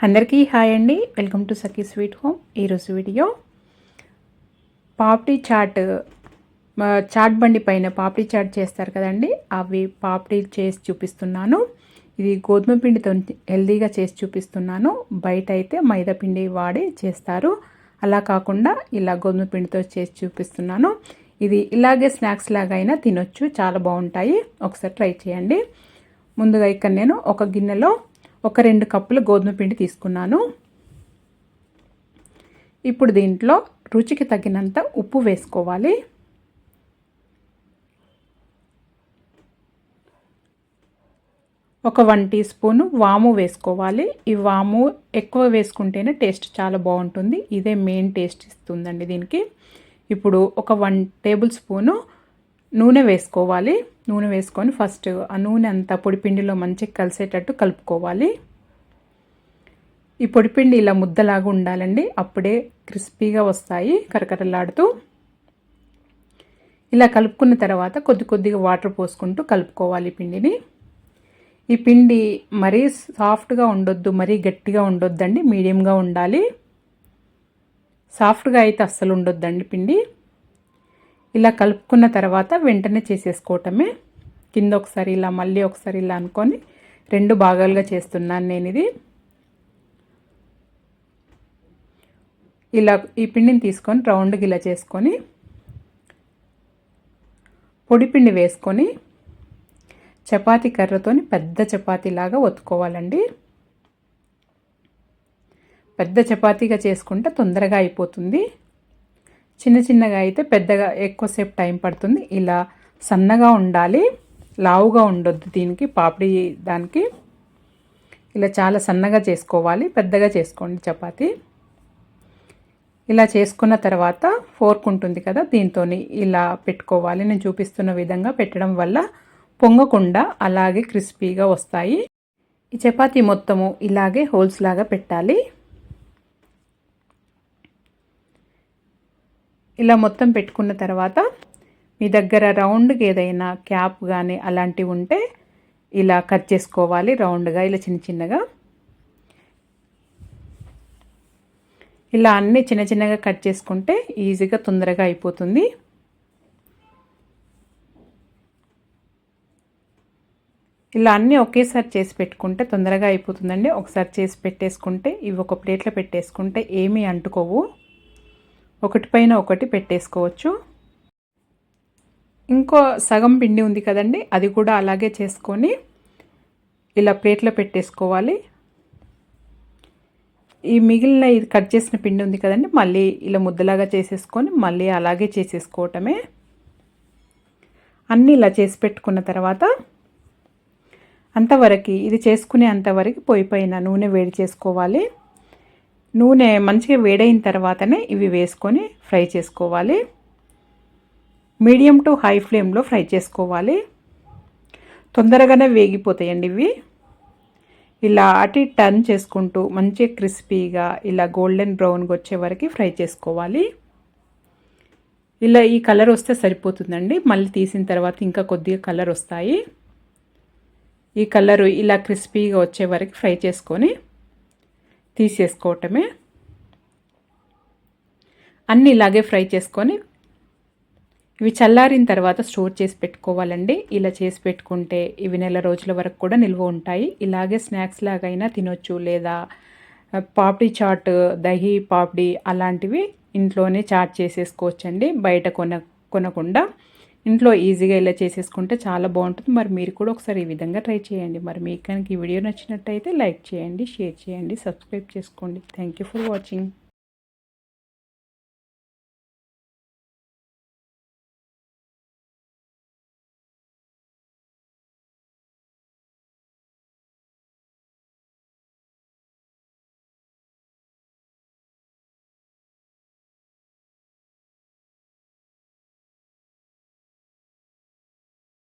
అందరికీ హాయ్ అండి. Welcome to Sakhi sweet home. ఈరోజు వీడియో పాపడీ చాట్ బండి పైన పాపడీ చాట్ చేస్తారు కదండి, అవి పాపడీ చేసి చూపిస్తున్నాను. ఇది గోధుమ పిండితో హెల్దీగా చేసి చూపిస్తున్నాను. బయట అయితే మైదా పిండి వాడి చేస్తారు, అలా కాకుండా ఇలా గోధుమ పిండితో చేసి చూపిస్తున్నాను. ఇది ఇలాగే స్నాక్స్ లాగా అయినా తినొచ్చు, చాలా బాగుంటాయి. ఒకసారి ట్రై చేయండి. ముందుగా ఇక్కడ నేను ఒక గిన్నెలో ఒక 2 కప్పులు గోధుమ పిండి తీసుకున్నాను. ఇప్పుడు దీంట్లో రుచికి తగినంత ఉప్పు వేసుకోవాలి. ఒక 1 టీ స్పూను వాము వేసుకోవాలి. ఈ వాము ఎక్కువ వేసుకుంటేనే టేస్ట్ చాలా బాగుంటుంది. ఇదే మెయిన్ టేస్ట్ ఇస్తుందండి దీనికి. ఇప్పుడు ఒక 1 టేబుల్ స్పూను నూనె వేసుకోవాలి. నూనె వేసుకొని ఫస్ట్ ఆ నూనె అంతా పొడిపిండిలో మంచిగా కలిసేటట్టు కలుపుకోవాలి. ఈ పొడిపిండి ఇలా ముద్దలాగా ఉండాలండి, అప్పుడే క్రిస్పీగా వస్తాయి కరకరలాడుతూ. ఇలా కలుపుకున్న తర్వాత కొద్ది కొద్దిగా వాటర్ పోసుకుంటూ కలుపుకోవాలి పిండిని. ఈ పిండి మరీ సాఫ్ట్గా ఉండొద్దు, మరీ గట్టిగా ఉండొద్దండి, మీడియంగా ఉండాలి. సాఫ్ట్గా అయితే అస్సలు ఉండొద్దండి పిండి. ఇలా కలుపుకున్న తర్వాత వెంటనే చేసేసుకోవటమే. కింద ఒకసారి ఇలా మళ్ళీ ఒకసారి ఇలా అనుకొని 2 భాగాలుగా చేస్తున్నాను నేను ఇది. ఇలా ఈ పిండిని తీసుకొని రౌండ్గా ఇలా చేసుకొని పొడి పిండి వేసుకొని చపాతీ కర్రతోని పెద్ద చపాతీలాగా ఒత్తుకోవాలండి. పెద్ద చపాతీగా చేసుకుంటే తొందరగా అయిపోతుంది. చిన్న చిన్నగా అయితే పెద్దగా ఎక్కువసేపు టైం పడుతుంది. ఇలా సన్నగా ఉండాలి, లావుగా ఉండొద్దు దీనికి, పాపడి దానికి. ఇలా చాలా సన్నగా చేసుకోవాలి, పెద్దగా చేసుకోండి చపాతీ. ఇలా చేసుకున్న తర్వాత ఫోర్క్ ఉంటుంది కదా, దీంతో ఇలా పెట్టుకోవాలి. నేను చూపిస్తున్న విధంగా పెట్టడం వల్ల పొంగకుండా అలాగే క్రిస్పీగా వస్తాయి. ఈ చపాతీ మొత్తము ఇలాగే హోల్స్ లాగా పెట్టాలి. ఇలా మొత్తం పెట్టుకున్న తర్వాత మీ దగ్గర రౌండ్గా ఏదైనా క్యాప్ కానీ అలాంటివి ఉంటే ఇలా కట్ చేసుకోవాలి రౌండ్గా, ఇలా చిన్న చిన్నగా. ఇలా అన్నీ చిన్న చిన్నగా కట్ చేసుకుంటే ఈజీగా తొందరగా అయిపోతుంది. ఇలా అన్నీ ఒకేసారి చేసి పెట్టుకుంటే తొందరగా అయిపోతుందండి. ఒకసారి చేసి పెట్టేసుకుంటే ఇవి ఒక ప్లేట్లో పెట్టేసుకుంటే ఏమీ అంటుకోవు, ఒకటి పైన ఒకటి పెట్టేసుకోవచ్చు. ఇంకో సగం పిండి ఉంది కదండి, అది కూడా అలాగే చేసుకొని ఇలా ప్లేట్లో పెట్టేసుకోవాలి. ఈ మిగిలిన ఇది కట్ చేసిన పిండి ఉంది కదండి, మళ్ళీ ఇలా ముద్దలాగా చేసేసుకొని మళ్ళీ అలాగే చేసేసుకోవటమే. అన్నీ ఇలా చేసి పెట్టుకున్న తర్వాత అంతవరకు ఇది చేసుకునే అంతవరకు పొయ్యి పైన నూనె వేడి చేసుకోవాలి. నూనె మంచిగా వేడైన తర్వాతనే ఇవి వేసుకొని ఫ్రై చేసుకోవాలి. మీడియం టు హై ఫ్లేమ్లో ఫ్రై చేసుకోవాలి. తొందరగానే వేగిపోతాయండి ఇవి. ఇలా అటు టర్న్ చేసుకుంటూ మంచిగా క్రిస్పీగా ఇలా గోల్డెన్ బ్రౌన్గా వచ్చే వరకు ఫ్రై చేసుకోవాలి. ఇలా ఈ కలర్ వస్తే సరిపోతుందండి. మళ్ళీ తీసిన తర్వాత ఇంకా కొద్దిగా కలర్ వస్తాయి. ఈ కలరు ఇలా క్రిస్పీగా వచ్చే వరకు ఫ్రై చేసుకొని తీసేసుకోవటమే. అన్నీ ఇలాగే ఫ్రై చేసుకొని ఇవి చల్లారిన తర్వాత స్టోర్ చేసి పెట్టుకోవాలండి. ఇలా చేసి పెట్టుకుంటే ఇవి నెల రోజుల వరకు కూడా నిల్వ ఉంటాయి. ఇలాగే స్నాక్స్ లాగైనా తినొచ్చు, లేదా పాపడీ చాట్, దహీ పాపడీ అలాంటివి ఇంట్లోనే చాట్ చేసేసుకోవచ్చండి, బయట కొనకుండా. ఇంట్లో ఈజీగా ఇలా చేసేసుకుంటే చాలా బాగుంటుంది. మరి మీరు కూడా ఒకసారి ఈ విధంగా ట్రై చేయండి. మరి మీకు కనుక ఈ వీడియో నచ్చినట్టయితే లైక్ చేయండి, షేర్ చేయండి, సబ్స్క్రైబ్ చేసుకోండి. Thank you for watching.